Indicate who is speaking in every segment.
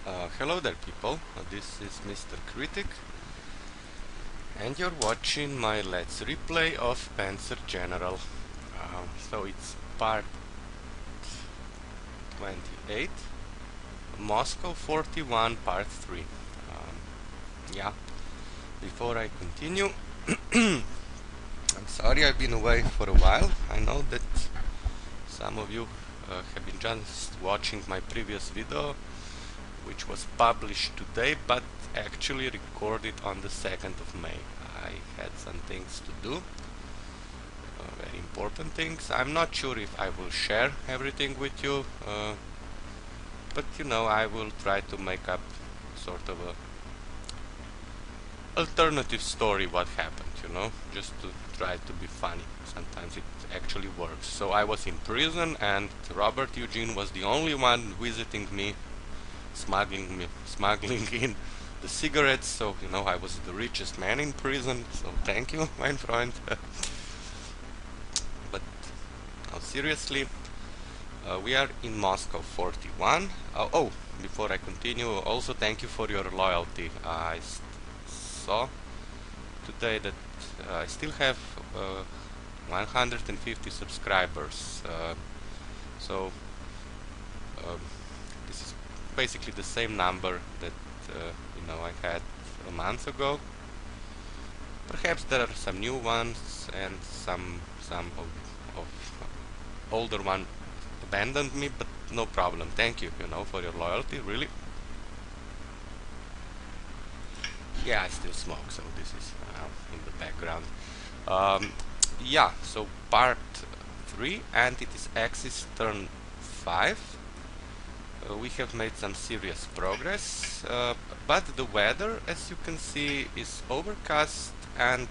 Speaker 1: Hello there people, this is MrKritik and you're watching my Let's Replay of Panzer General. So it's part 28, Moscow41 part 3. Yeah, before I continue, I'm sorry I've been away for a while. I know that some of you have been just watching my previous video, which was published today, but actually recorded on the 2nd of May. I had some things to do, very important things. I'm not sure if I will share everything with you, but you know, I will try to make up sort of a alternative story what happened, you know, just to try to be funny. Sometimes it actually works. So I was in prison and Robert Eugene was the only one visiting me, smuggling in the cigarettes, so you know, I was the richest man in prison, so thank you, my friend. But now seriously, we are in Moscow41. Oh, before I continue, also thank you for your loyalty. I saw today that I still have 150 subscribers, so this is basically the same number that you know, I had a month ago. Perhaps there are some new ones and some of older one abandoned me, but no problem. Thank you, you know, for your loyalty, really. Yeah, I still smoke, so this is in the background. Yeah, so part 3, and it is Axis turn 5. We have made some serious progress, but the weather, as you can see, is overcast and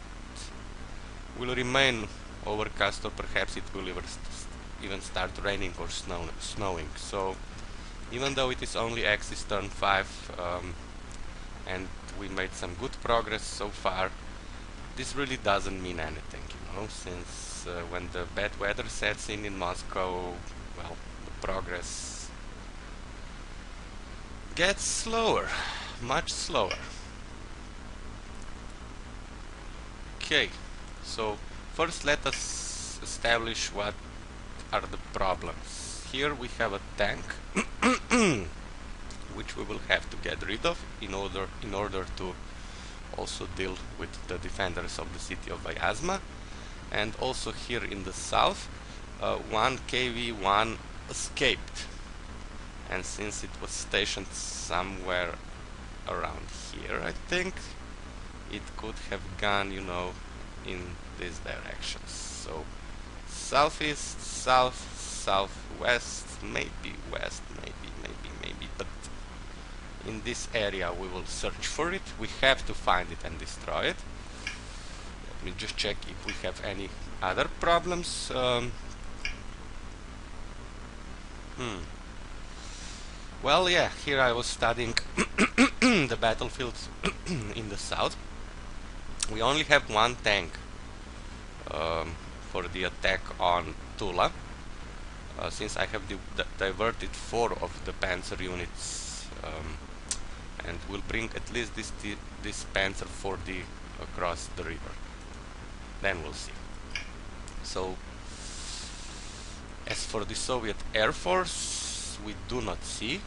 Speaker 1: will remain overcast, or perhaps it will even start raining or snowing. So even though it is only Axis turn 5 and we made some good progress so far, this really doesn't mean anything, you know, since when the bad weather sets in Moscow, well, the progress gets slower, much slower. Okay, so first let us establish what are the problems. Here we have a tank which we will have to get rid of in order to also deal with the defenders of the city of Vyazma. And also here in the south, one KV-1 escaped, and since it was stationed somewhere around here, I think it could have gone, you know, in this direction. So southeast, south, southwest, maybe west, maybe, but in this area we will search for it. We have to find it and destroy it. Let me just check if we have any other problems. Well, yeah, here I was studying the battlefields in the south. We only have one tank for the attack on Tula, since I have diverted 4 of the Panzer units, and will bring at least this Panzer 4D across the river. Then we'll see. So, as for the Soviet Air Force, we do not see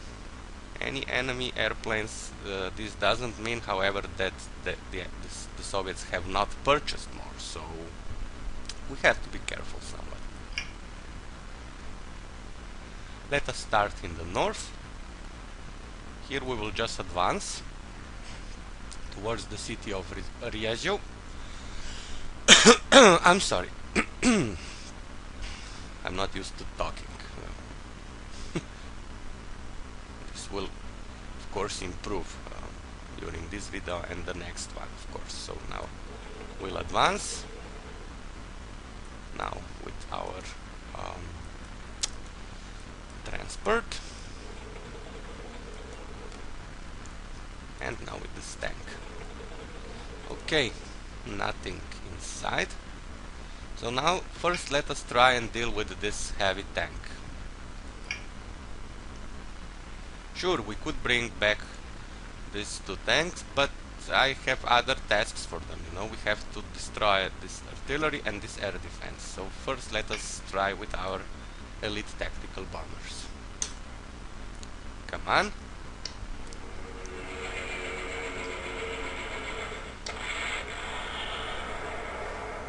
Speaker 1: any enemy airplanes. This doesn't mean, however, that the Soviets have not purchased more, so we have to be careful somewhat. Let us start in the north. Here we will just advance towards the city of Ryazyo. I'm sorry. I'm not used to talking. This will, of course, improve during this video and the next one, of course. So now we'll advance. Now with our transport, and now with this tank. Okay, nothing inside. So now first let us try and deal with this heavy tank. Sure, we could bring back these two tanks, but I have other tasks for them, you know. We have to destroy this artillery and this air defense. So first let us try with our elite tactical bombers. Come on.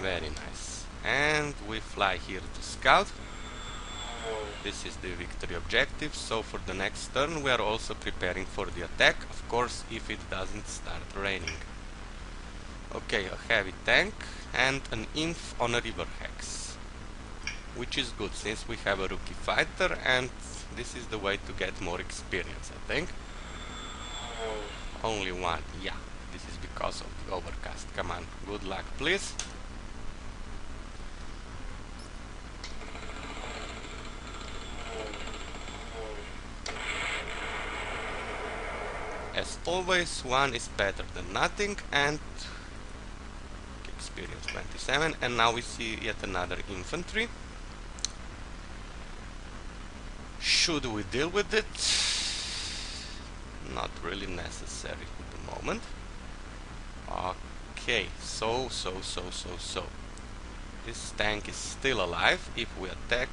Speaker 1: Very nice. And we fly here to scout. This is the victory objective, so for the next turn we are also preparing for the attack, of course if it doesn't start raining. Okay, a heavy tank and an inf on a river hex, which is good since we have a rookie fighter, and this is the way to get more experience, I think. Only one, yeah, this is because of the overcast. Come on, good luck please. As always, one is better than nothing, and experience 27, and now we see yet another infantry. Should we deal with it? Not really necessary at the moment. Okay, so. This tank is still alive. If we attack,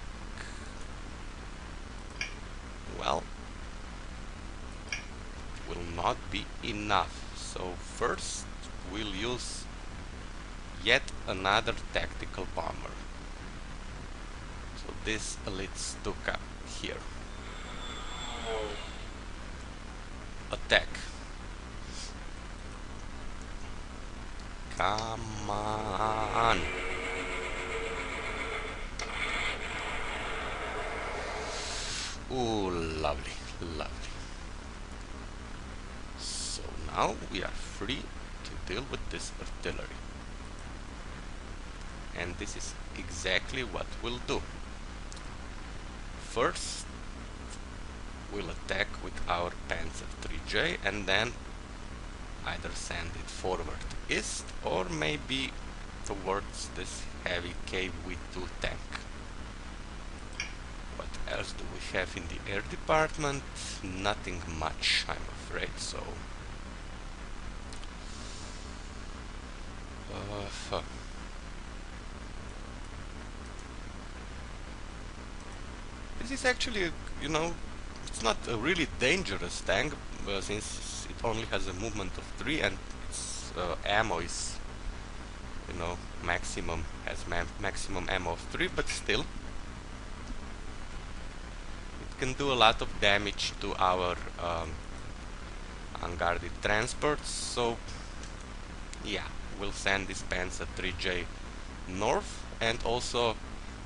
Speaker 1: well, will not be enough. So first we'll use yet another tactical bomber. So this elite Stuka here. Attack. Come on. Ooh, lovely, lovely. Now we are free to deal with this artillery, and this is exactly what we'll do. First we'll attack with our Panzer 3J and then either send it forward east or maybe towards this heavy KV-2 tank. What else do we have in the air department? Nothing much, I'm afraid, so this is actually, you know, it's not a really dangerous tank since it only has a movement of 3 and its ammo is, you know, maximum ammo of 3, but still it can do a lot of damage to our unguarded transports. So yeah, we'll send this Panzer 3J north, and also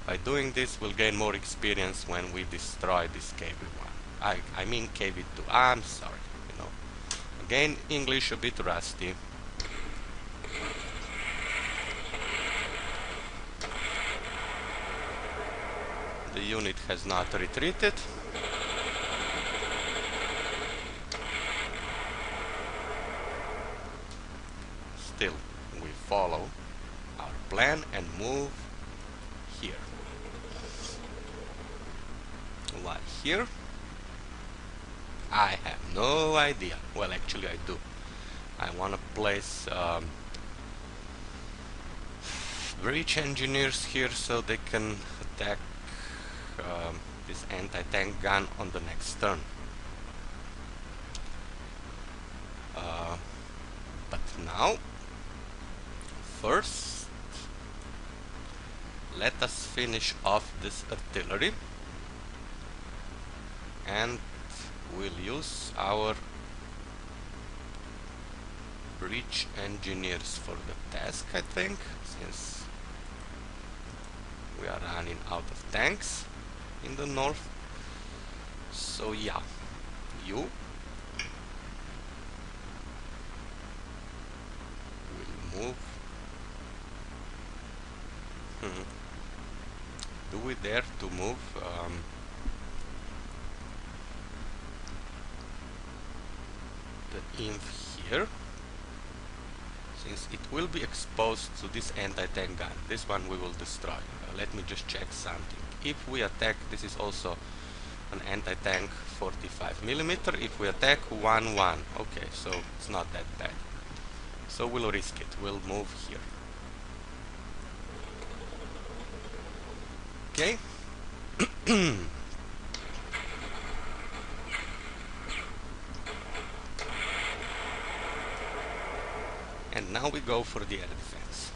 Speaker 1: by doing this we'll gain more experience when we destroy this KV-1. I mean KV-2, I'm sorry, you know. Again, English a bit rusty. The unit has not retreated. Still, we follow our plan and move here. Why here? I have no idea. Well, actually I do. I want to place breach engineers here so they can attack this anti-tank gun on the next turn. But now, first, let us finish off this artillery, and we'll use our breach engineers for the task, I think, since we are running out of tanks in the north. So yeah, you will move. Do we dare to move the inf here? Since it will be exposed to this anti-tank gun. This one we will destroy. Let me just check something. If we attack, this is also an anti-tank 45mm. If we attack 1-1, okay, so it's not that bad. So we'll risk it. We'll move here. Okay. And now we go for the air defense.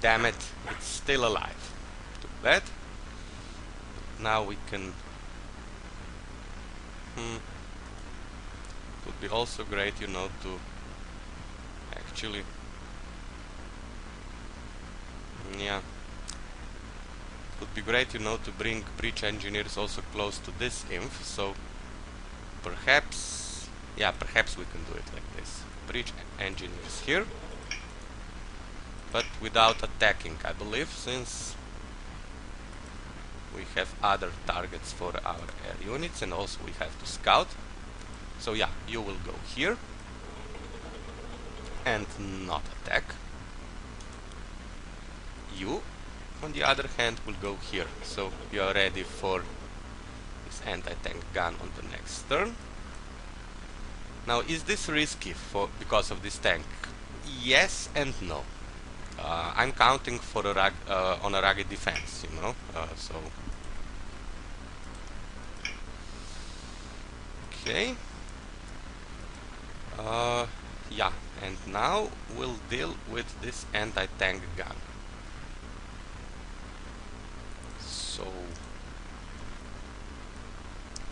Speaker 1: Damn it, it's still alive. Too bad. Now we can... Would be also great, you know, to actually... Yeah. It would be great, you know, to bring breach engineers also close to this inf, so perhaps... Yeah, perhaps we can do it like this. Breach engineers here, but without attacking, I believe, since we have other targets for our air units, and also we have to scout. So yeah, you will go here and not attack. You, on the other hand, will go here, so you are ready for this anti-tank gun on the next turn. Now, is this risky because of this tank? Yes and no. I'm counting for on a rugged defense, you know, so... Okay. Yeah, and now we'll deal with this anti-tank gun. So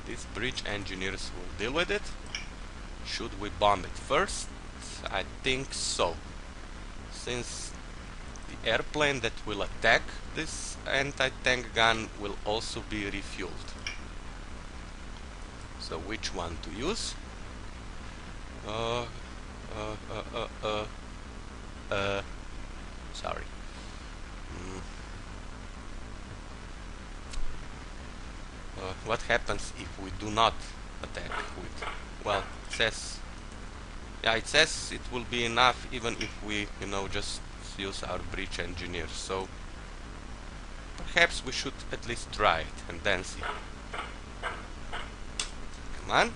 Speaker 1: these breach engineers will deal with it. Should we bomb it first? I think so. Since the airplane that will attack this anti-tank gun will also be refueled. So which one to use? Sorry. What happens if we do not attack with... Well, it says... Yeah, it says it will be enough even if we, you know, just use our breach engineers. So perhaps we should at least try it and then see. Come on.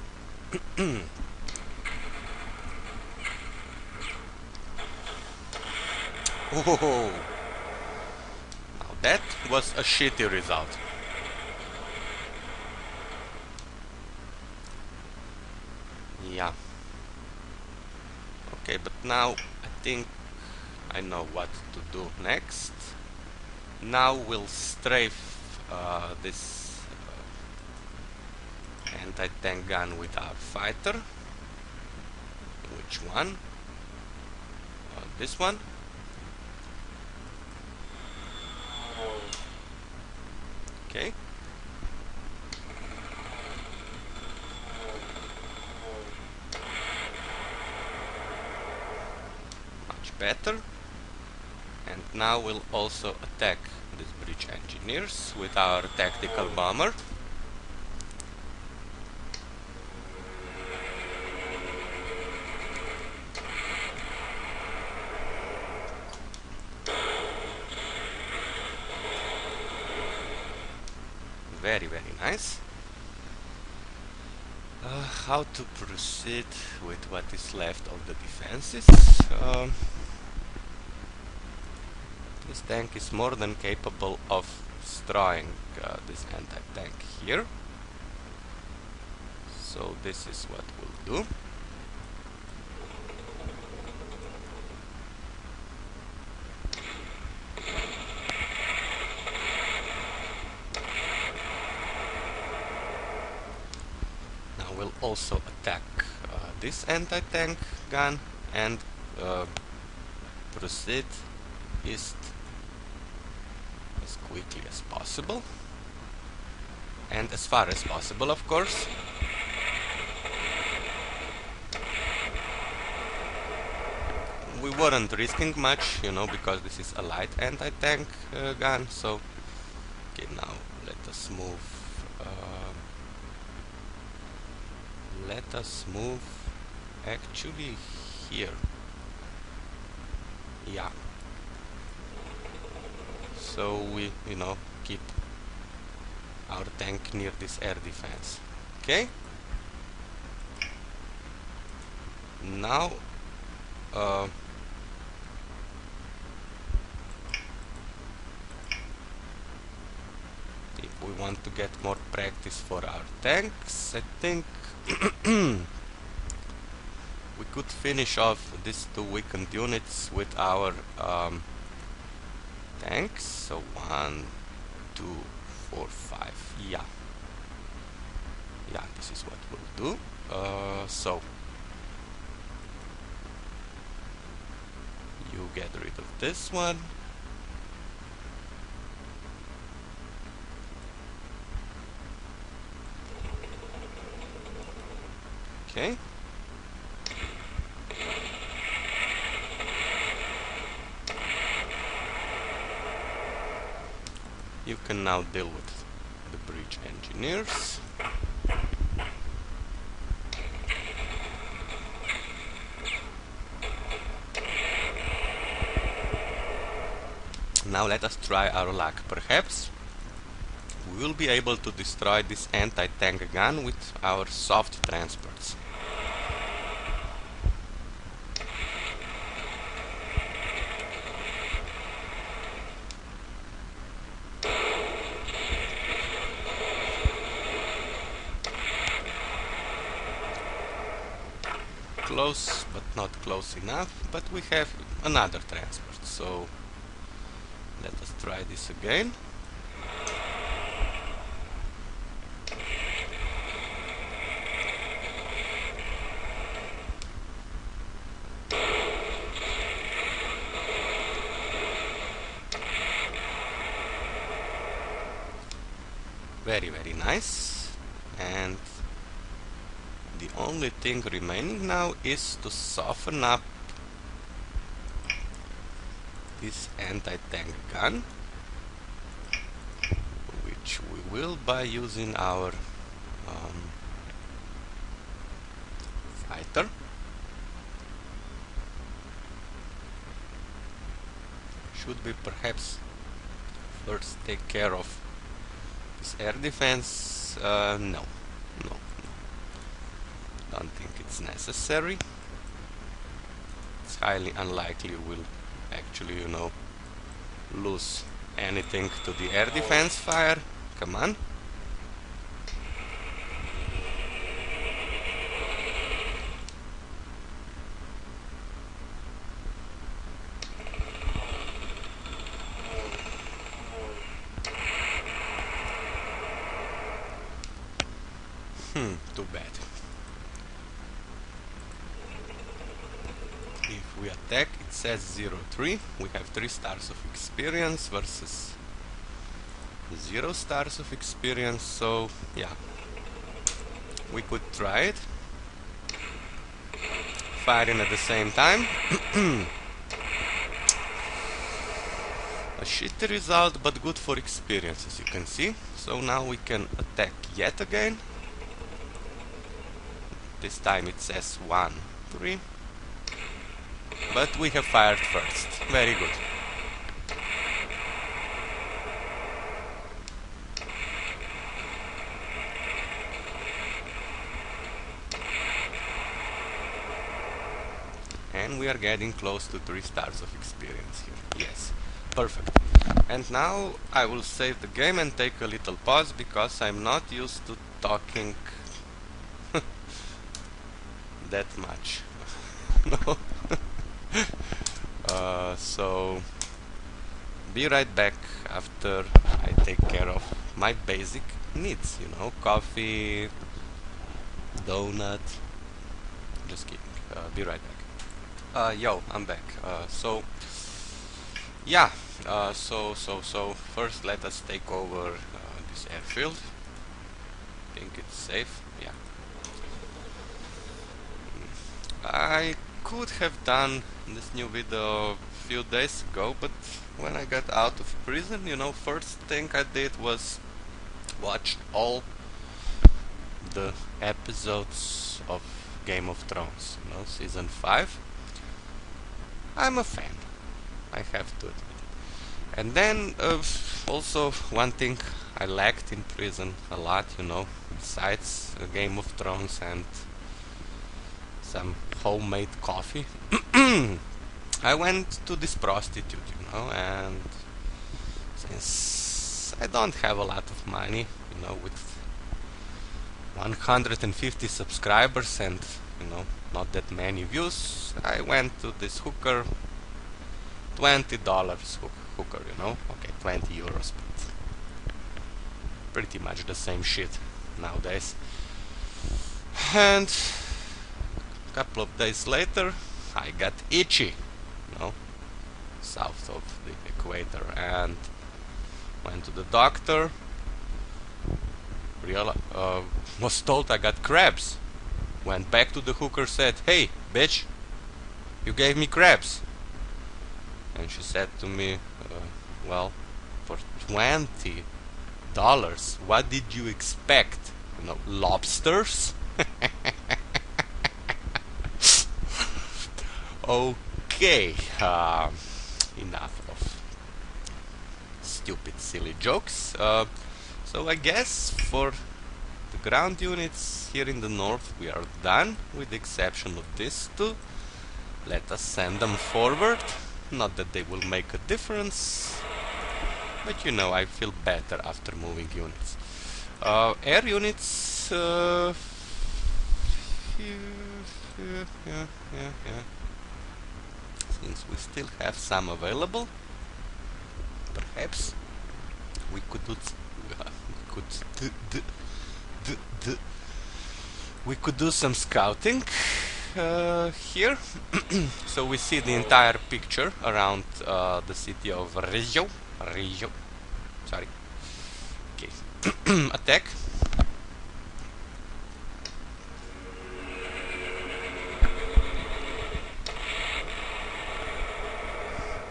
Speaker 1: Oh, now that was a shitty result. Yeah. Okay, but now I think I know what to do next. Now we'll strafe this anti-tank gun with our fighter. Which one? This one? Okay. Much better. And now we'll also attack these breach engineers with our tactical bomber. Very, very nice. How to proceed with what is left of the defenses? This tank is more than capable of destroying this anti-tank here. So this is what we'll do. We'll also attack this anti-tank gun and proceed east as quickly as possible and as far as possible, of course. We weren't risking much, you know, because this is a light anti-tank gun. So okay, now let us move. actually here. Yeah. So we, keep our tank near this air defense. Okay. Now, if we want to get more practice for our tanks, I think we could finish off these two weakened units with our tanks. So 1, 2, 4, 5. Yeah, this is what we'll do. So you get rid of this one. Okay. You can now deal with the bridge engineers. Now let us try our luck. Perhaps we will be able to destroy this anti-tank gun with our soft transports. Close, but not close enough, but we have another transport, so let us try this again. Very, very nice. And the only thing remaining now is to soften up this anti-tank gun, which we will by using our fighter. Should we perhaps first take care of this air defense? No. Don't think it's necessary. It's highly unlikely we'll actually, lose anything to the air defense fire. Come on. Too bad. If we attack, it says 0-3. We have 3 stars of experience versus 0 stars of experience, so yeah, we could try it. Firing at the same time. A shitty result, but good for experience, as you can see. So now we can attack yet again. This time it says 1-3. But we have fired first. Very good. And we are getting close to 3 stars of experience here. Yes, perfect. And now I will save the game and take a little pause because I'm not used to talking that much. No. So be right back after I take care of my basic needs, coffee, donut. Just kidding. Be right back. Yo, I'm back. So yeah. So first let us take over this airfield. I think it's safe. Yeah. I could have done this new video a few days ago, but when I got out of prison, first thing I did was watch all the episodes of Game of Thrones, you know, season 5. I'm a fan, I have to admit. And then also one thing I lacked in prison a lot, you know, besides Game of Thrones and some homemade coffee. I went to this prostitute, you know, and since I don't have a lot of money, you know, with 150 subscribers and, you know, not that many views, I went to this hooker, $20 hooker, you know, okay, 20 euros, but pretty much the same shit nowadays. And a couple of days later, I got itchy, you know, south of the equator, and went to the doctor. Was told I got crabs. Went back to the hooker, said, "Hey, bitch, you gave me crabs." And she said to me, well, for $20, what did you expect? You know, lobsters? Okay, enough of stupid, silly jokes. So I guess for the ground units here in the north we are done, with the exception of these two. Let us send them forward. Not that they will make a difference, but you know, I feel better after moving units. Air units, yeah. Since we still have some available, perhaps we could do some scouting here. So we see the entire picture around the city of Rizzo. Sorry. Okay. Attack.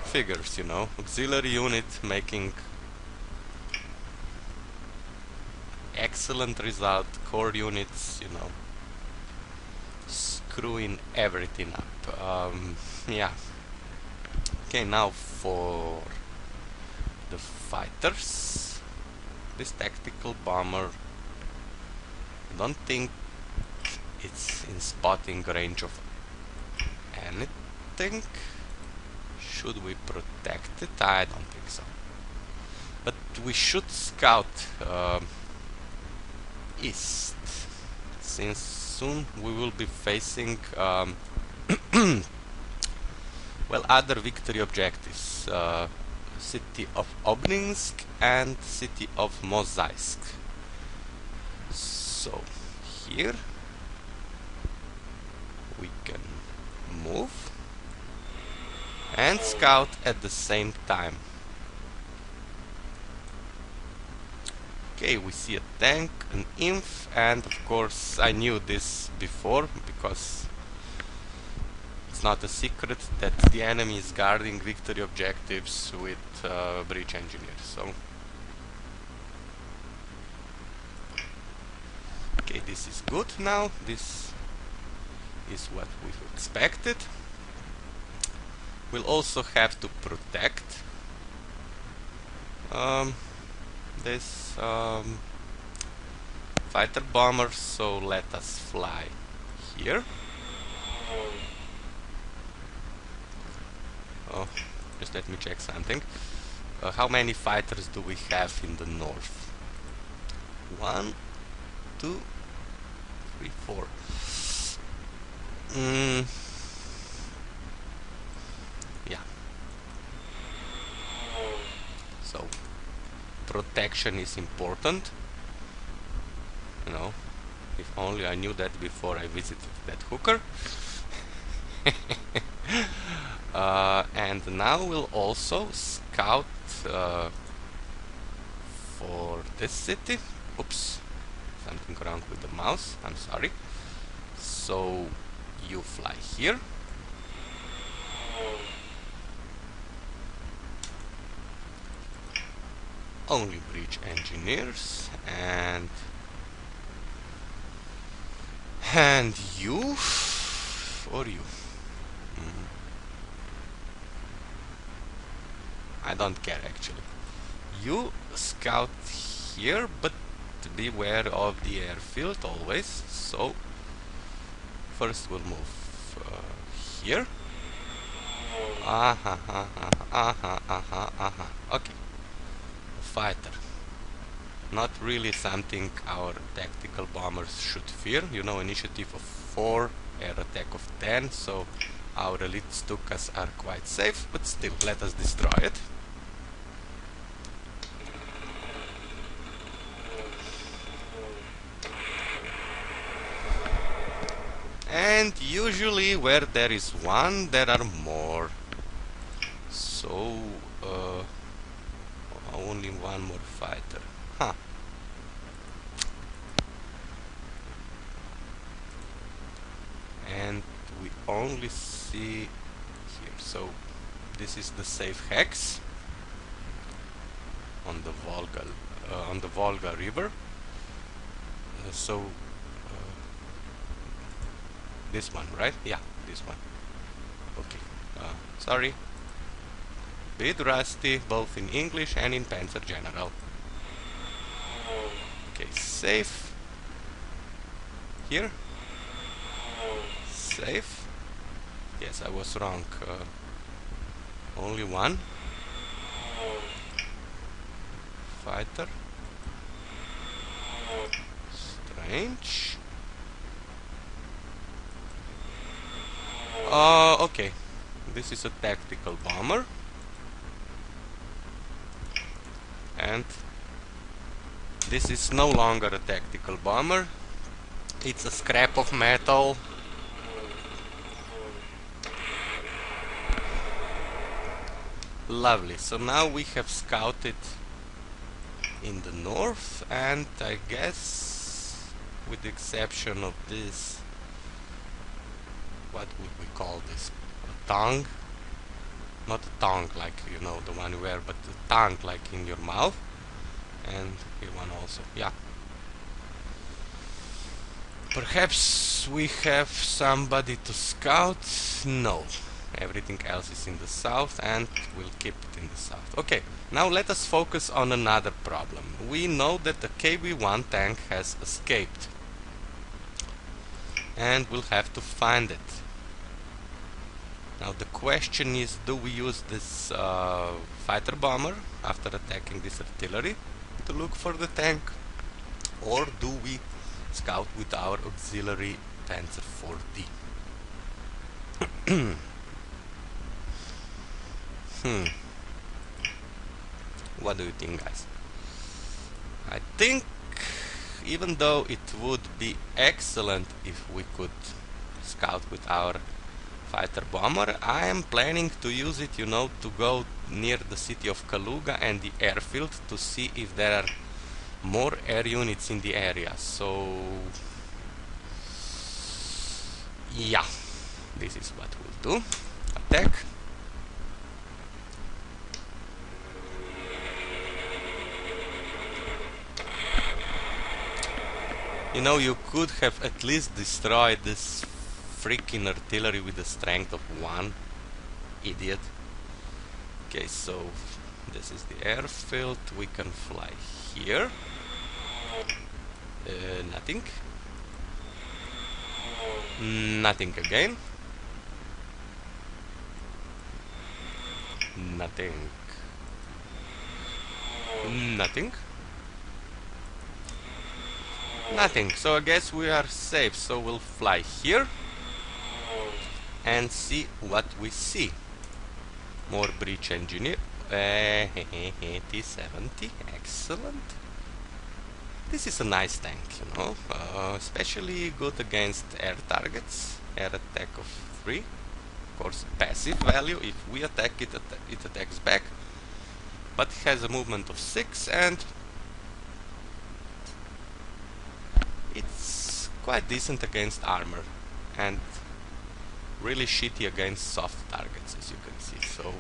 Speaker 1: Figures, you know, auxiliary unit making excellent result, core units, you know, screwing everything up. Yeah. Okay, now for the fighters. This tactical bomber, I don't think it's in spotting range of anything. Should we protect it? I don't think so. But we should scout east, since soon we will be facing well, other victory objectives. City of Obninsk and city of Mozaisk. So here we can move and scout at the same time. Okay, we see a tank, an inf, and of course I knew this before, because it's not a secret that the enemy is guarding victory objectives with breach engineers. So okay, this is good now. This is what we expected. We'll also have to protect this fighter bomber, so let us fly here. Oh, just let me check something. How many fighters do we have in the north? 1, 2, 3, 4. Yeah. So protection is important. You know, if only I knew that before I visited that hooker. And now we'll also scout for this city. Oops, something wrong with the mouse, I'm sorry. So you fly here. Only breach engineers, and And you or you? I don't care actually. You scout here, but beware of the airfield always. So first we'll move here. Okay. Fighter. Not really something our tactical bombers should fear. You know, initiative of 4, air attack of 10, so our elite Stukas are quite safe, but still, let us destroy it. And usually where there is one, there are more. So, only one more fighter. Huh. And we only see here. So, this is the safe hex on the Volga River. This one, right? Yeah, this one. Okay. Sorry. Bit rusty, both in English and in Panzer General. Okay, safe. Here. Safe. Yes, I was wrong. Only one. Fighter. Strange. Okay. This is a tactical bomber. And this is no longer a tactical bomber. It's a scrap of metal. Lovely. So now we have scouted in the north, and I guess with the exception of this, what would we call this? A tongue? Not a tongue like, you know, the one you wear, but a tongue like in your mouth. And here one also, yeah. Perhaps we have somebody to scout? No. Everything else is in the south, and we'll keep it in the south. Okay, now let us focus on another problem. We know that the KV-1 tank has escaped, and we'll have to find it. Now the question is, do we use this fighter bomber after attacking this artillery to look for the tank, or do we scout with our auxiliary Panzer 4D? What do you think, guys? I think, even though it would be excellent if we could scout with our fighter bomber, I am planning to use it, you know, to go near the city of Kaluga and the airfield to see if there are more air units in the area. So yeah, this is what we'll do. Attack. You know, you could have at least destroyed this freaking artillery with the strength of 1. Idiot. Okay, so this is the airfield. We can fly here. Nothing. Nothing again. Nothing. Nothing. Nothing. So I guess we are safe. So we'll fly here and see what we see. More breach engineer. T70. Excellent. This is a nice tank, you know. Especially good against air targets. Air attack of 3. Of course, passive value. If we attack it, it attacks back. But it has a movement of 6 and it's quite decent against armor and really shitty against soft targets, as you can see. So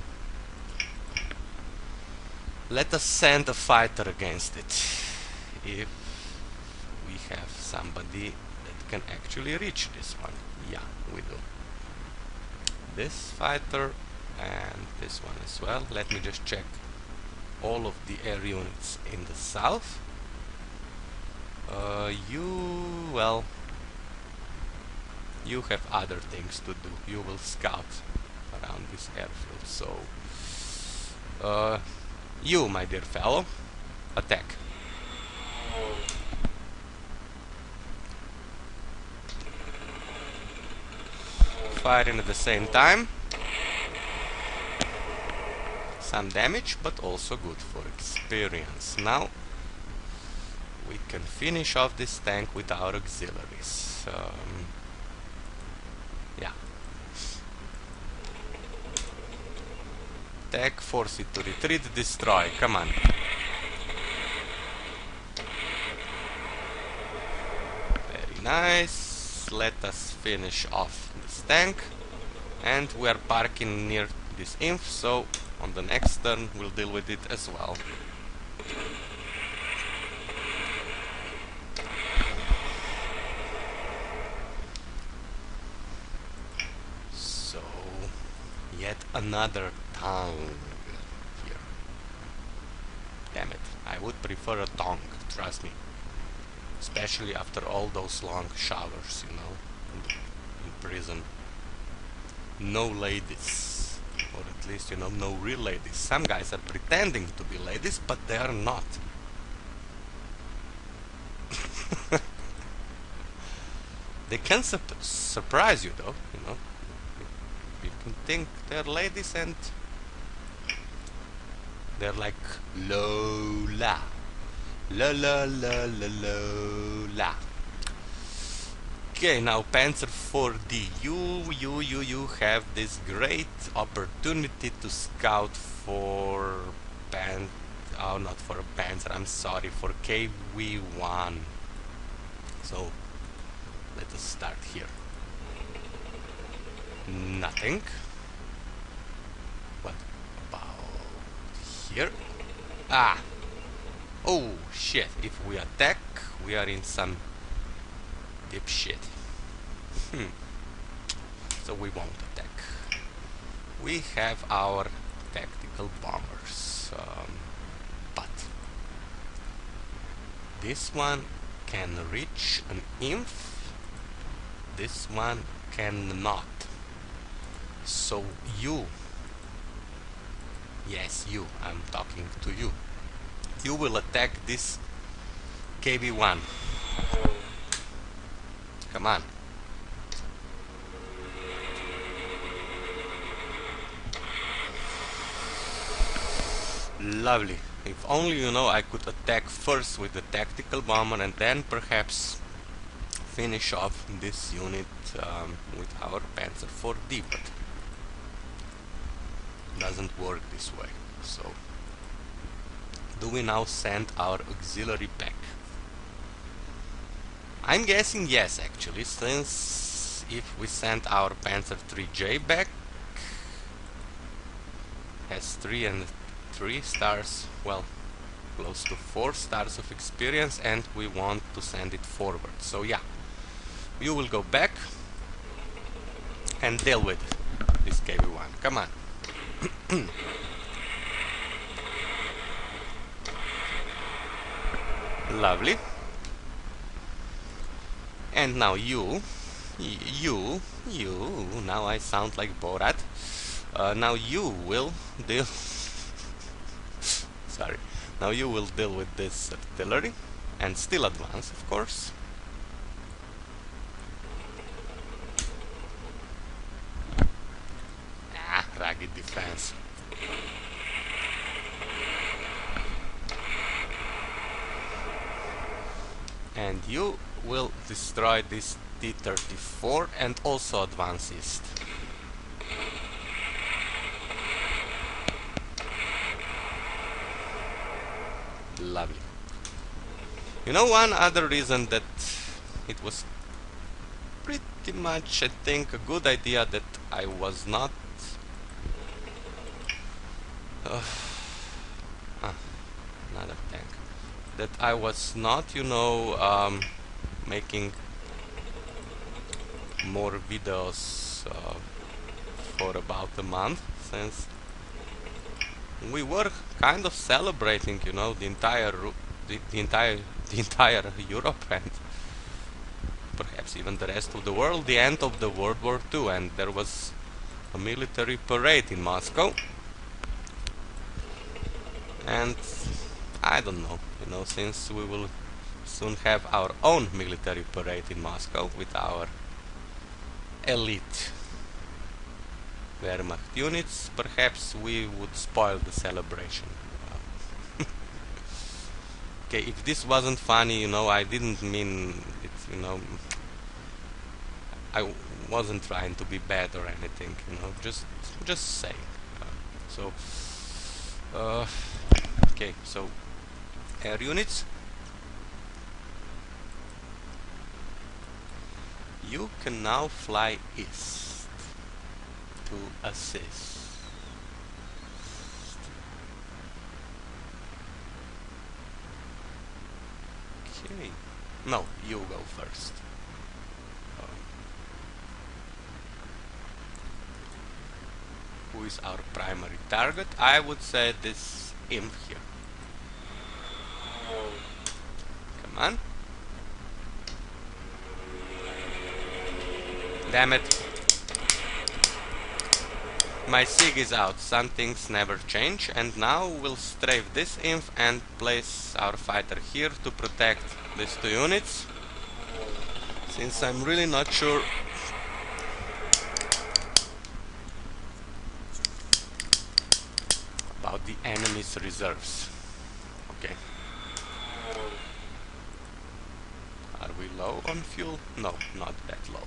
Speaker 1: let us send a fighter against it, if we have somebody that can actually reach this one. Yeah, we do. This fighter and this one as well. Let me just check all of the air units in the south. You have other things to do. You will scout around this airfield. So, you, my dear fellow, attack. Firing at the same time. Some damage, but also good for experience. Now we can finish off this tank with our auxiliaries. Yeah. Attack, force it to retreat, destroy. Come on. Very nice. Let us finish off this tank. And we are parking near this inf, so on the next turn we'll deal with it as well. So, yet another tongue here. Damn it, I would prefer a tongue, trust me. Especially after all those long showers, you know, in prison. No ladies, or at least, you know, no real ladies. Some guys are pretending to be ladies, but they are not. They can surprise you, though, you know. You can think they're ladies and they're like Lola. La la la la la la. Okay, now Panzer 4D. You have this great opportunity to scout for not for a Panzer, I'm sorry, for KV1. So let us start here. Nothing. What about here? Ah! Oh shit, if we attack, we are in some deep shit. So we won't attack. We have our tactical bombers. But this one can reach an inf. This one cannot. So you, yes you, I'm talking to you. You will attack this KV1. Come on. Lovely. If only, you know, I could attack first with the tactical bomber and then perhaps finish off this unit with our Panzer 4D, but doesn't work this way. So do we now send our auxiliary back? I'm guessing yes, actually, since if we send our Panzer 3J back, has 3 and 3 stars, well, close to 4 stars of experience, and we want to send it forward. So yeah, you will go back and deal with this KV1. Come on. Lovely. And now you, now I sound like Borat. Now you will deal sorry. Now you will deal with this artillery and still advance, of course. Ah, rugged defense. And you will destroy this T-34 and also advance east. Lovely. You know, one other reason that it was pretty much, I think, a good idea that I was not another tank, that I was not, you know, making more videos for about a month, since we were kind of celebrating, you know, the entire Europe and perhaps even the rest of the world, the end of the World War II, and there was a military parade in Moscow. And I don't know, you know, since we will soon have our own military parade in Moscow with our elite Wehrmacht units, perhaps we would spoil the celebration. Okay, if this wasn't funny, you know, I didn't mean it, you know, I wasn't trying to be bad or anything, you know, just saying. Okay, so air units, you can now fly east to assist. Okay, no, you go first. Who is our primary target? I would say this imp here. Come on. Damn it. My SIG is out. Some things never change, and now we'll strafe this imp and place our fighter here to protect these two units, since I'm really not sure about the enemy's reserves. Okay. Are we low on fuel? No, not that low.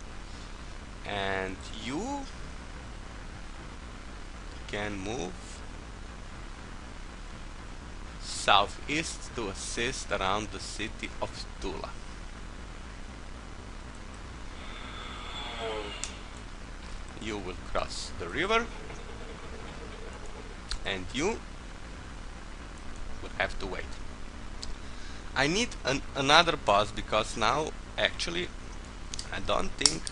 Speaker 1: And you can move southeast to assist around the city of Tula. You will cross the river, and you will have to wait. I need another pause, because now actually I don't think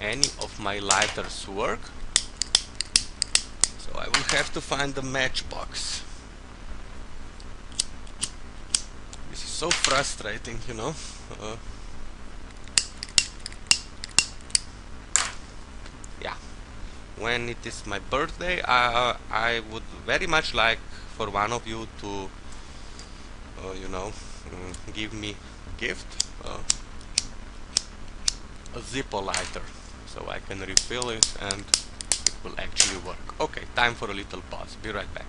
Speaker 1: any of my lighters work, so I will have to find the matchbox. This is so frustrating, you know. Yeah, when it is my birthday, I would very much like for one of you to you know, give me a gift, a Zippo lighter, so I can refill it and it will actually work. Okay, time for a little pause. Be right back.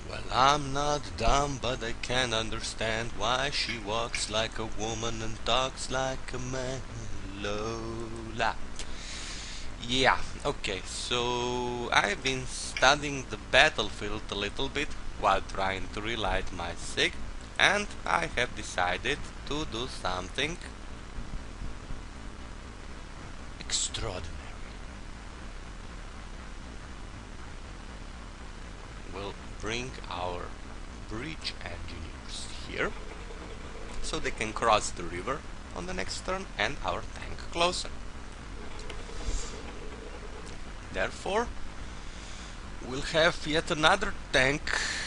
Speaker 1: Well, I'm not dumb, but I can understand why she walks like a woman and talks like a man. Lola. Yeah, okay, so I've been studying the battlefield a little bit while trying to relight my SIG, and I have decided to do something extraordinary. We'll bring our bridge engineers here so they can cross the river on the next turn and our tank closer. Therefore, we'll have yet another tank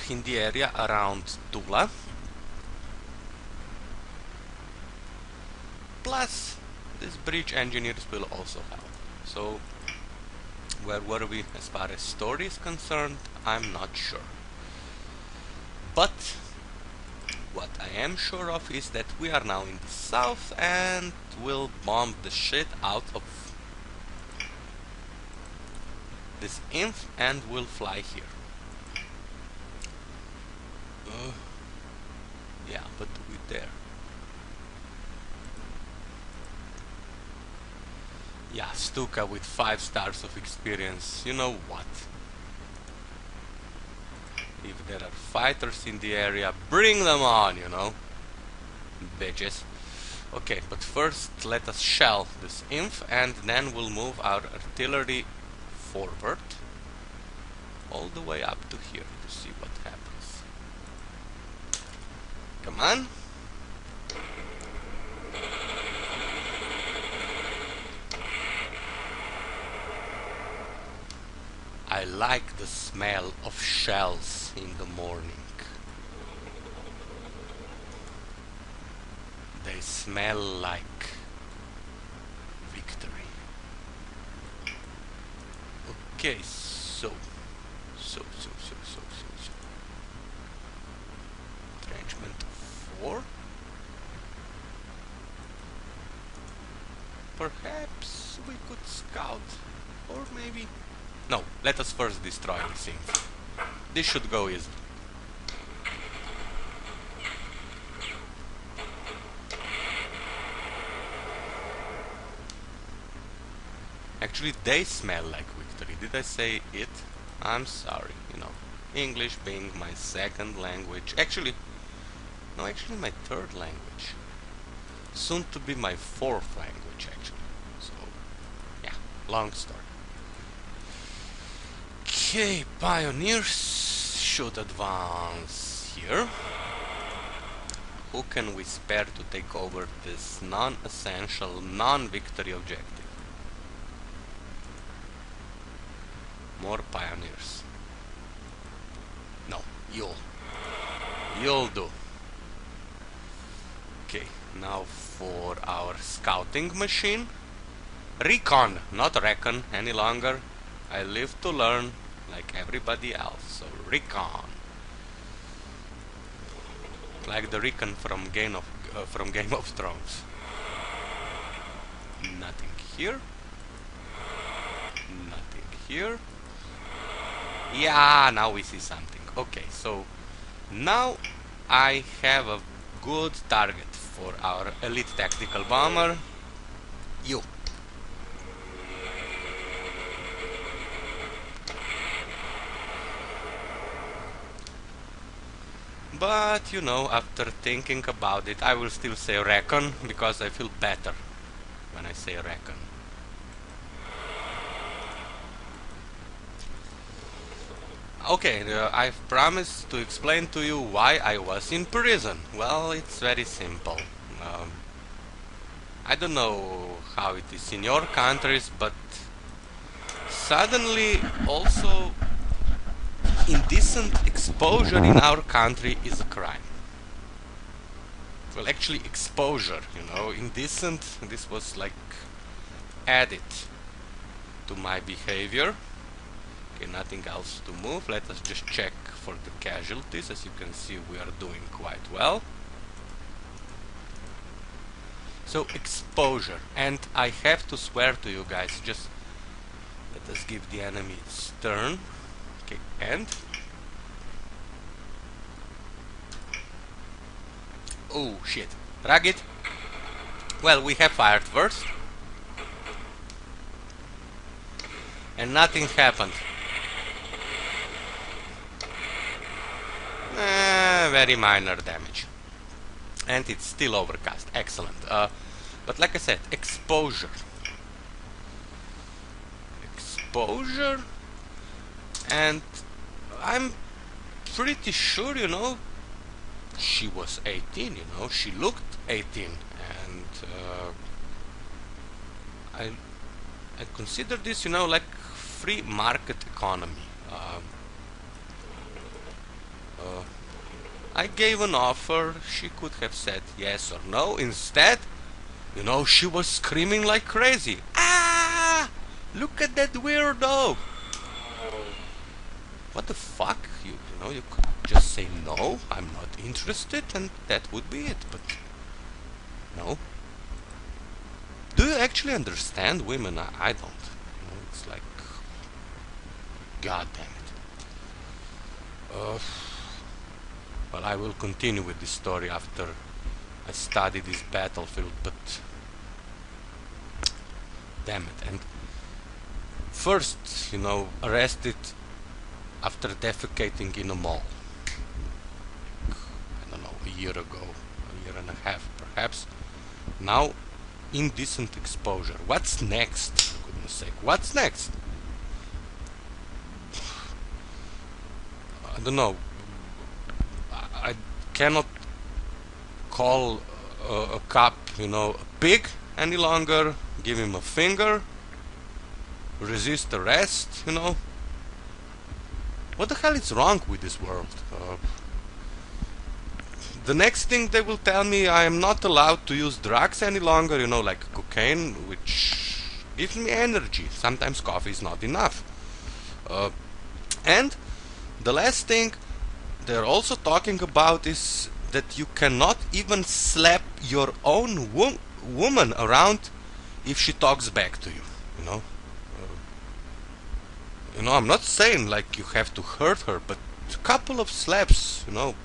Speaker 1: in the area around Tula. Plus, these bridge engineers will also help. So, where were we as far as story is concerned? I'm not sure. But, what I am sure of is that we are now in the south and we'll bomb the shit out of this imp and we'll fly here. Yeah, but we dare. Yeah, Stuka with 5 stars of experience. You know what? If there are fighters in the area, bring them on, you know? Bitches. Okay, but first let us shell this imp and then we'll move our artillery forward all the way up to here to see what happens. Come on. I like the smell of shells in the morning. They smell like victory. Okay, so. Entrenchment 4. Perhaps we could scout, or maybe... No, let us first destroy this thing. This should go easy. Actually, they smell like victory. Did I say it? I'm sorry, you know. English being my second language. Actually, no, actually my third language. Soon to be my fourth language, actually. So, yeah, long story. Okay, pioneers should advance here. Who can we spare to take over this non-essential, non-victory objective? More pioneers. No, you'll do. Okay, now for our scouting machine. Recon, not reckon any longer. I live to learn like everybody else, so recon. Like the recon from Game of Thrones. Nothing here. Nothing here. Yeah, now we see something. Okay, so now I have a good target for our elite tactical bomber. You. But, you know, after thinking about it, I will still say reckon, because I feel better when I say reckon. Okay, I've promised to explain to you why I was in prison. Well, it's very simple. I don't know how it is in your countries, but suddenly also indecent exposure in our country is a crime. Well, actually exposure, you know, indecent, this was like added to my behavior. Okay, nothing else to move. Let us just check for the casualties. As you can see, we are doing quite well. So, exposure. And I have to swear to you guys, just let us give the enemy its turn. Okay, and... Oh, shit. Rugged. Well, we have fired first. And nothing happened. Very minor damage. And it's still overcast. Excellent. But like I said, exposure. Exposure. And I'm pretty sure, you know, she was 18, you know, she looked 18. And I consider this, you know, like free market economy. I gave an offer, she could have said yes or no. Instead, you know, she was screaming like crazy. Ah! Look at that weirdo! What the fuck? You know, you could just say no, I'm not interested, and that would be it, but no. Do you actually understand women? I don't. You know, it's like, god damn it. Well, I will continue with this story after I study this battlefield, but damn it. And first, you know, arrested after defecating in a mall. I don't know, a year ago, a year and a half perhaps. Now, indecent exposure. What's next? For goodness sake, what's next? I don't know. I cannot call a cop, you know, a pig any longer, give him a finger, resist arrest, you know. What the hell is wrong with this world? The next thing they will tell me, I am not allowed to use drugs any longer, you know, like cocaine, which gives me energy. Sometimes coffee is not enough. And the last thing they're also talking about is that you cannot even slap your own woman around if she talks back to you, you know. You know, I'm not saying like you have to hurt her, but a couple of slaps, you know.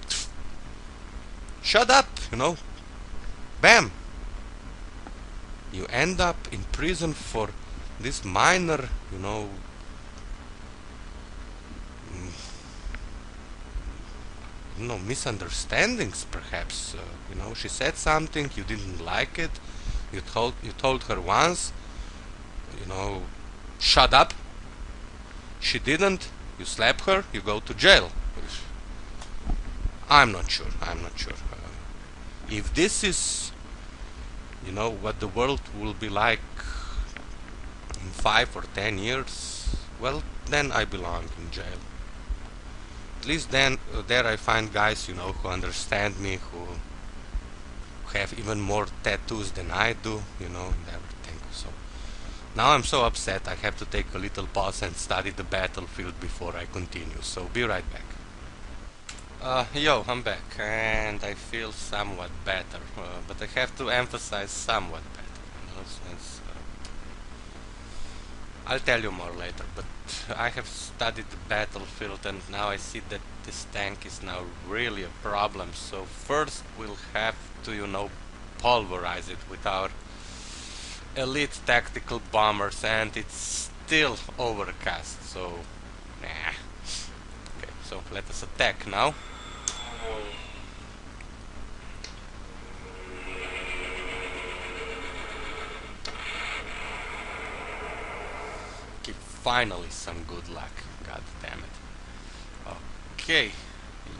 Speaker 1: Shut up, you know. Bam. You end up in prison for this minor, you know, misunderstandings, perhaps. You know, she said something, you didn't like it, you told her once, you know, shut up. She didn't, you slap her, you go to jail. I'm not sure. If this is, you know, what the world will be like in 5 or 10 years, well, then I belong in jail. At least then, there I find guys, you know, who understand me, who have even more tattoos than I do, you know, and everything. So now I'm so upset, I have to take a little pause and study the battlefield before I continue. So be right back. Yo, I'm back, and I feel somewhat better, but I have to emphasize somewhat better, you know, since I'll tell you more later, but I have studied the battlefield and now I see that this tank is now really a problem. So first we'll have to, you know, pulverize it with our elite tactical bombers, and it's still overcast, so nah. Okay, so let us attack now. Finally some good luck, god damn it. Okay,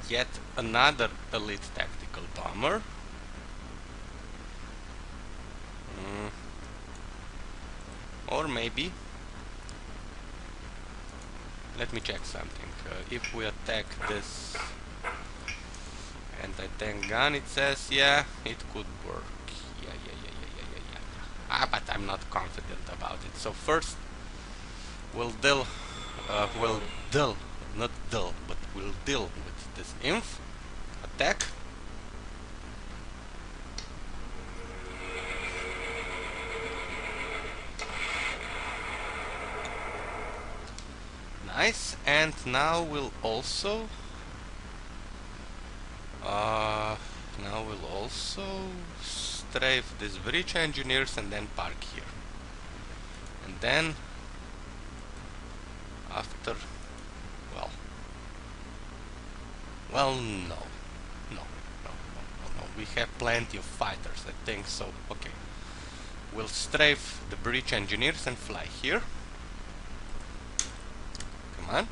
Speaker 1: yet another elite tactical bomber. Or maybe, let me check something. If we attack this anti-tank gun, it says, yeah, it could work. Yeah. But I'm not confident about it. So first we'll deal with this inf. Attack. Nice, and now we'll also strafe these bridge engineers and then park here. And then after, no, we have plenty of fighters, I think, so okay, we'll strafe the bridge engineers and fly here. Come on.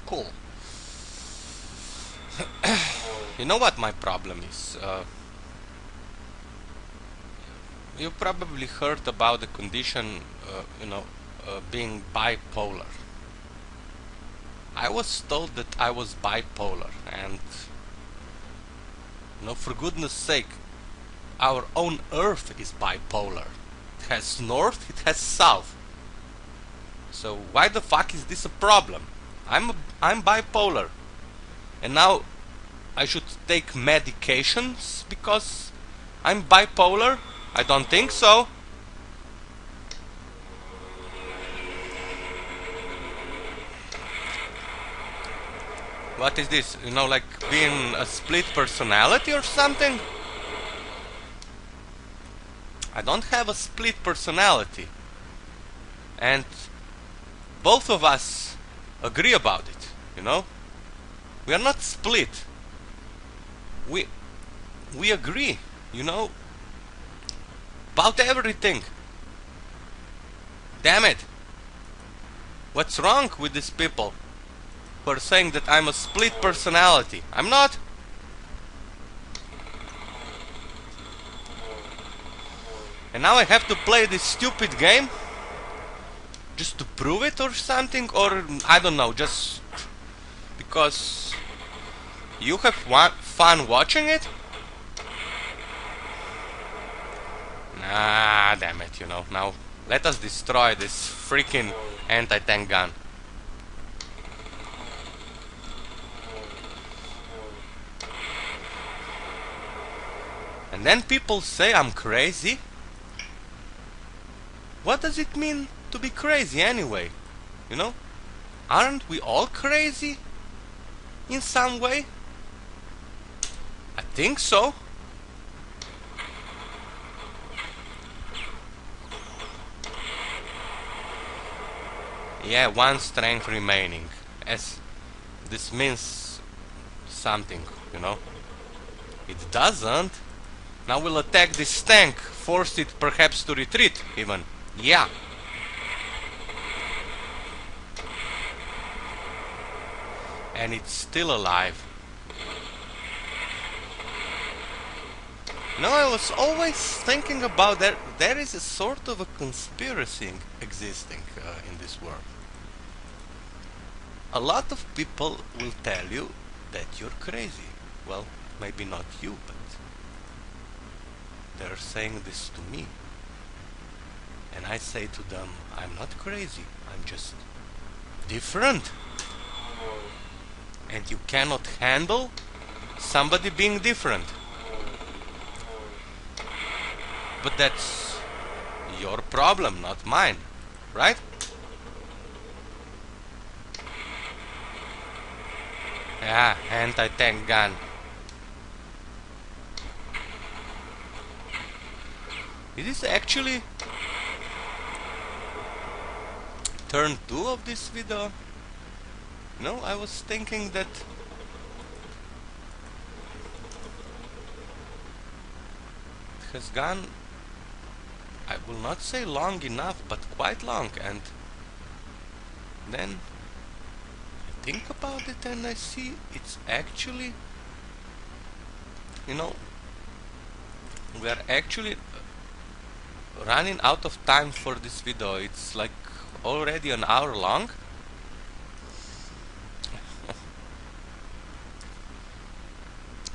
Speaker 1: Cool. You know what my problem is? You probably heard about the condition, being bipolar. I was told that I was bipolar, and for goodness sake, our own Earth is bipolar. It has north, it has south. So why the fuck is this a problem? I'm bipolar, and now I should take medications because I'm bipolar? I don't think so. What is this? Like being a split personality or something? I don't have a split personality. And both of us agree about it, We are not split. We agree, about everything. Damn it. What's wrong with these people who are saying that I'm a split personality? I'm not. And now I have to play this stupid game just to prove it or something, or I don't know, just because you have fun watching it? Nah, damn it, you know. Now let us destroy this freaking anti-tank gun. And then people say I'm crazy. What does it mean to be crazy anyway? You know? Aren't we all crazy? In some way? I think so. Yeah, one strength remaining. As this means something, you know? It doesn't. Now we'll attack this tank, force it perhaps to retreat even. Yeah. And it's still alive. You know, I was always thinking about that there is a sort of a conspiracy existing in this world. A lot of people will tell you that you're crazy. Well, maybe not you, but they're saying this to me. And I say to them, I'm not crazy, I'm just different. And you cannot handle somebody being different. But that's your problem, not mine, right? Yeah, anti-tank gun. Is this actually turn 2 of this video? No, I was thinking that it has gone, I will not say long enough, but quite long, and then I think about it and I see it's actually, you know, we are actually running out of time for this video. It's like already an hour long.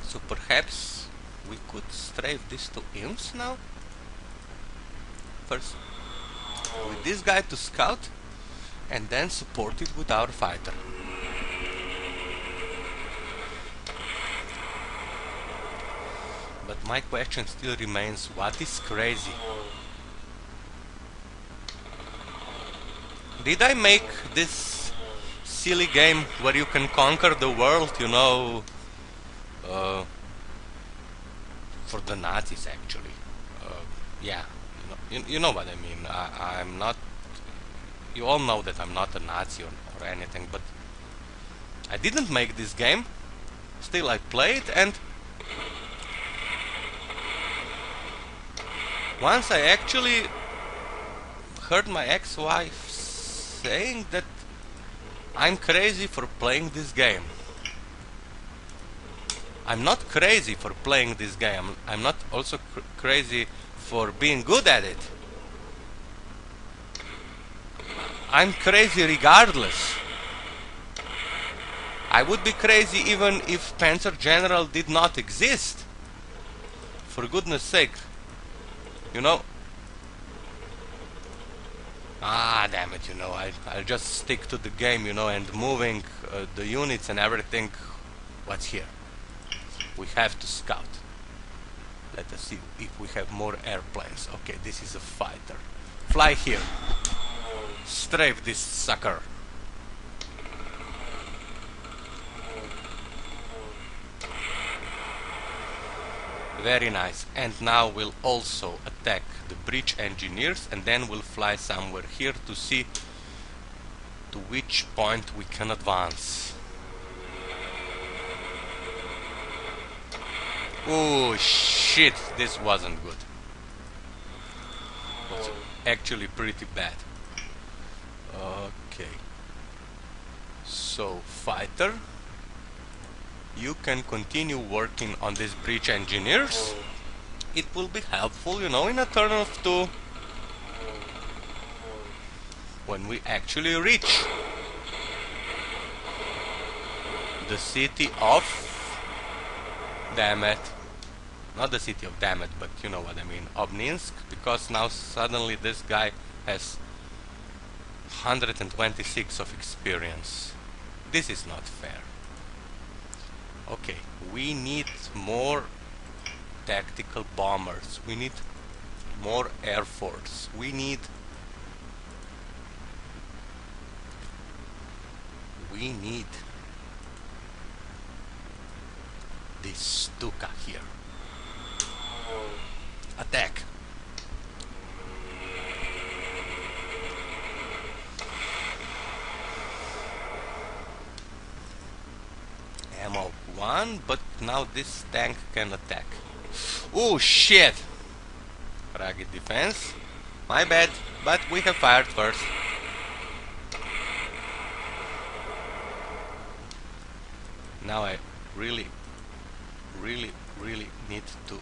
Speaker 1: So perhaps we could strafe this to imps now. First with this guy to scout, and then support it with our fighter. But my question still remains, what is crazy? Did I make this silly game where you can conquer the world, you know, for the Nazis actually? Yeah, you know what I mean. I'm not, you all know that I'm not a Nazi or anything, but I didn't make this game. Still I played, and once I actually heard my ex-wife saying that I'm crazy for playing this game. I'm not crazy for playing this game. I'm not also crazy for being good at it. I'm crazy regardless. I would be crazy even if Panzer General did not exist. For goodness sake. You know? Ah, damn it, you know, I'll just stick to the game, you know, and moving the units and everything. What's here? We have to scout. Let us see if we have more airplanes. Okay, this is a fighter. Fly here. Strafe this sucker. Very nice. And now we'll also attack the breach engineers, and then we'll fly somewhere here to see to which point we can advance. Oh shit, this wasn't good. It was actually pretty bad. Okay. So, fighter, you can continue working on these breach engineers. it will be helpful, you know, in a turn of 2 when we actually reach the city of, damn it, not the city of damn it, but you know what I mean, Obninsk, because now suddenly this guy has 126 of experience. This is not fair. Okay, we need more tactical bombers, we need more air force, we need this Stuka here. Attack! Ammo 1, but now this tank can attack. Oh shit! Rugged defense. My bad, but we have fired first. Now I really need to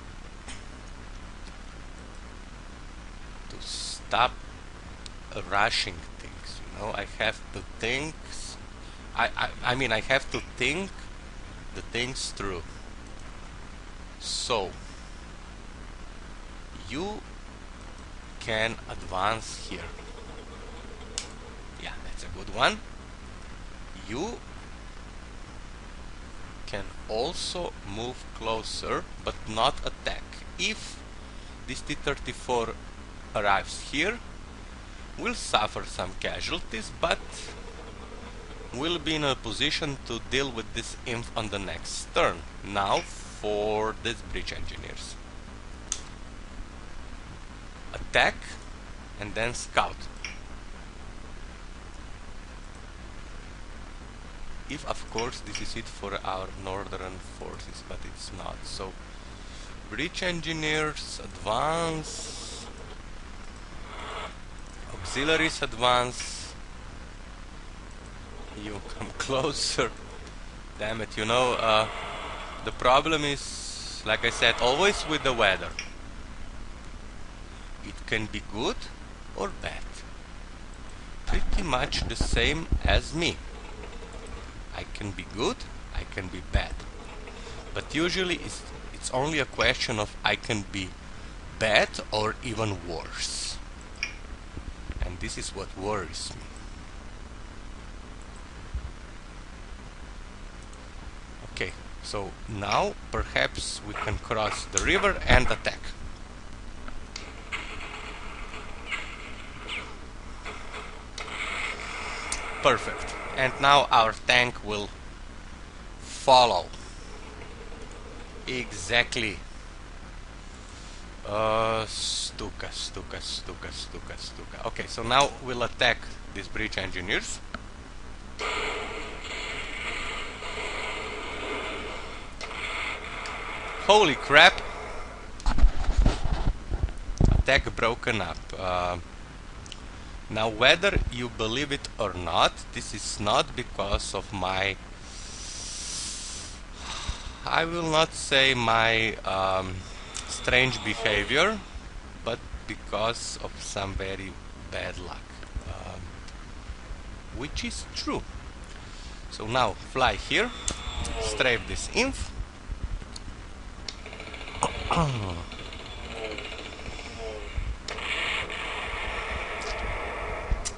Speaker 1: stop rushing things, you know. I have to think. I mean, I have to think the things through. So you can advance here. Yeah, that's a good one. You can also move closer, but not attack. If this T-34 arrives here, we'll suffer some casualties, but we'll be in a position to deal with this inf on the next turn. Now for these bridge engineers. Attack and then scout. If of course this is it for our northern forces, but it's not. So bridge engineers advance, auxiliaries advance. You come closer. Damn it, you know, the problem is, like I said, always with the weather. It can be good or bad. Pretty much the same as me. I can be good, I can be bad. But usually it's only a question of I can be bad or even worse. And this is what worries me. Okay, so now perhaps we can cross the river and attack. Perfect. And now our tank will follow. Exactly. Stuka. Okay, so now we'll attack these bridge engineers. Holy crap! Attack broken up. Now, whether you believe it or not, this is not because of my, I will not say my strange behavior, but because of some very bad luck, which is true. So now fly here, strafe this inf.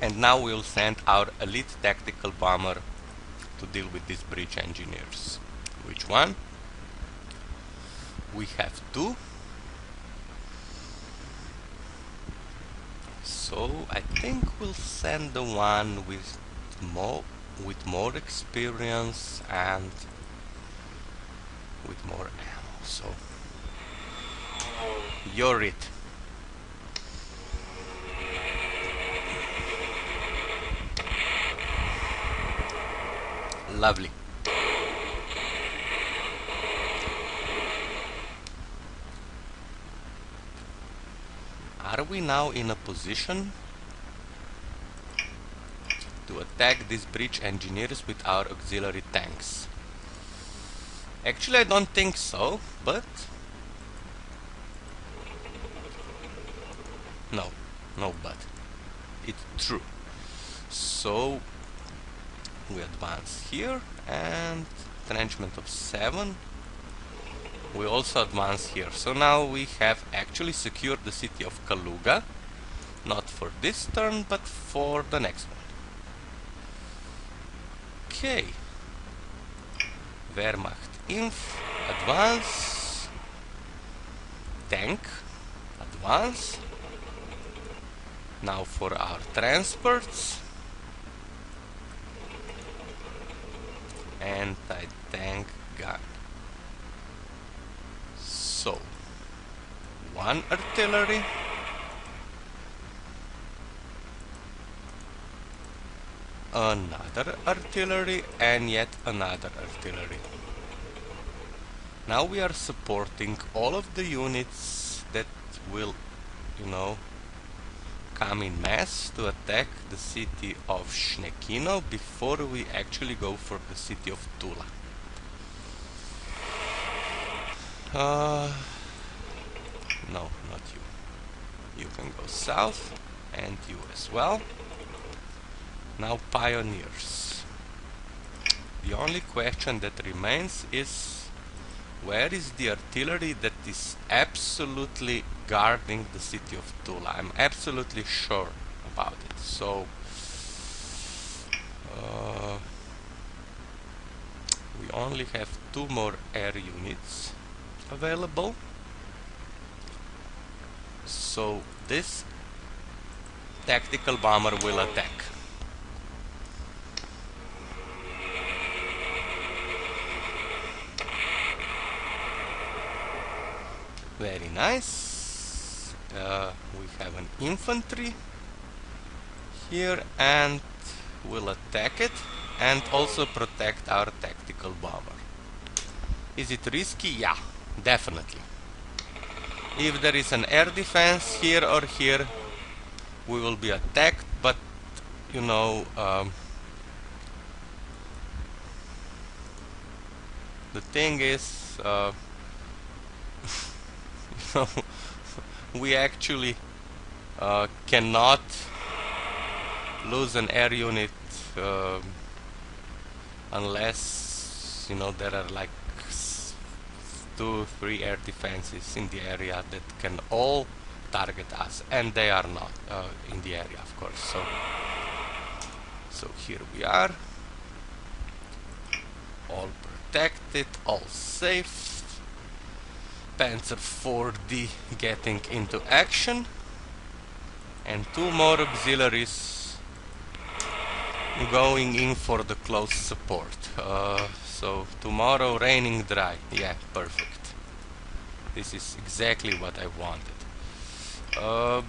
Speaker 1: And now we'll send our elite tactical bomber to deal with these bridge engineers. Which one? We have two. So I think we'll send the one with more experience and with more ammo. So you're it. Lovely. Are we now in a position to attack these bridge engineers with our auxiliary tanks? Actually, I don't think so, but no but. It's true. So we advance here and entrenchment of 7. We also advance here. So now we have actually secured the city of Kaluga. Not for this turn, but for the next one. Okay. Wehrmacht Inf. Advance. Tank. Advance. Now for our transports. Anti-tank gun. So, one artillery. Another artillery and yet another artillery. Now we are supporting all of the units that will, you know, come in mass to attack the city of Shnekino before we actually go for the city of Tula. No, not you. You can go south, and you as well. Now pioneers. The only question that remains is where is the artillery that is absolutely guarding the city of Tula? I'm absolutely sure about it. So we only have 2 more air units available. So this tactical bomber will attack. Very nice. We have an infantry here and we'll attack it and also protect our tactical bomber. Is it risky? Yeah, definitely. If there is an air defense here or here, we will be attacked, but you know, the thing is, we actually cannot lose an air unit unless, you know, there are like 2-3 air defenses in the area that can all target us, and they are not in the area, of course. So here we are, all protected, all safe. Panzer 4D getting into action, and 2 more auxiliaries going in for the close support. So tomorrow raining dry. Yeah, perfect. This is exactly what I wanted.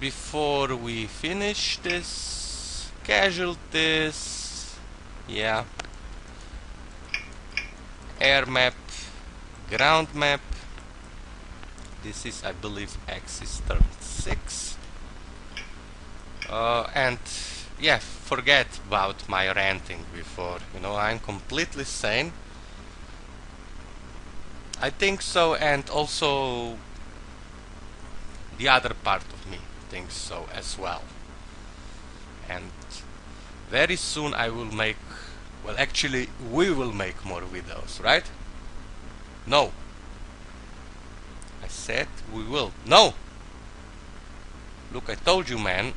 Speaker 1: Before we finish this, casualties. Yeah. Air map, ground map. This is, I believe, Axis turn 6. And yeah, forget about my ranting before. You know, I'm completely sane. I think so, and also the other part of me thinks so as well. And very soon I will make, well, actually we will make more videos, right? No. I said we will. No! Look, I told you, man.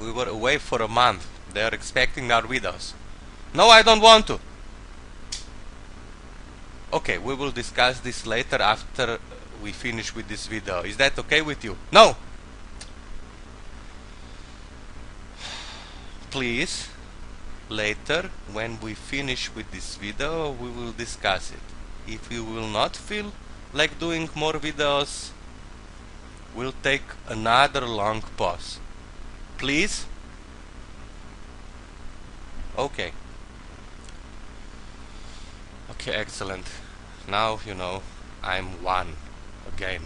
Speaker 1: We were away for a month. They are expecting our videos. No, I don't want to. Okay, we will discuss this later after we finish with this video. Is that okay with you? No! Please, later, when we finish with this video, we will discuss it. If you will not feel like doing more videos, we'll take another long pause. Please? Okay. Okay, excellent. Now, you know, I'm 1 again.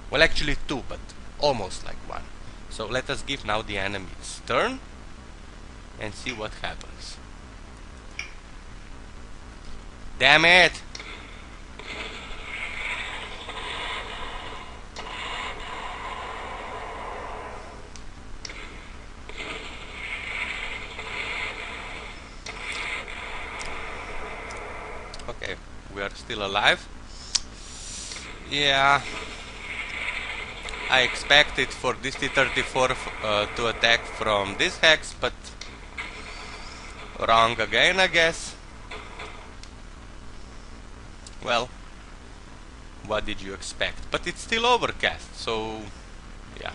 Speaker 1: Well, actually 2, but almost like 1. So let us give now the enemy its turn and see what happens. Damn it! we are still alive. Yeah, I expected for this T-34 to attack from this hex, but wrong again, I guess. Well, what did you expect? But it's still overcast, so yeah.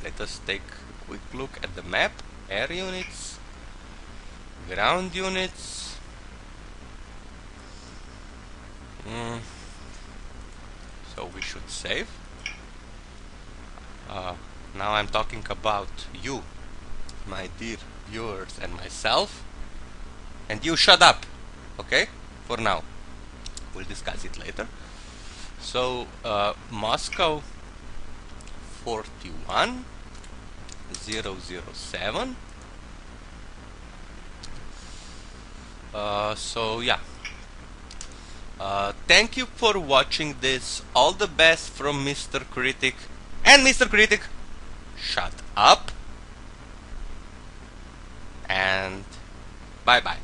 Speaker 1: Let us take a quick look at the map. Air units, ground units. So we should save. Now I'm talking about you, my dear viewers, and myself. And you shut up, okay? For now. We'll discuss it later. So, Moscow41 007. So yeah. Thank you for watching this. All the best from Mr. Critic. And Mr. Critic, shut up. And bye bye.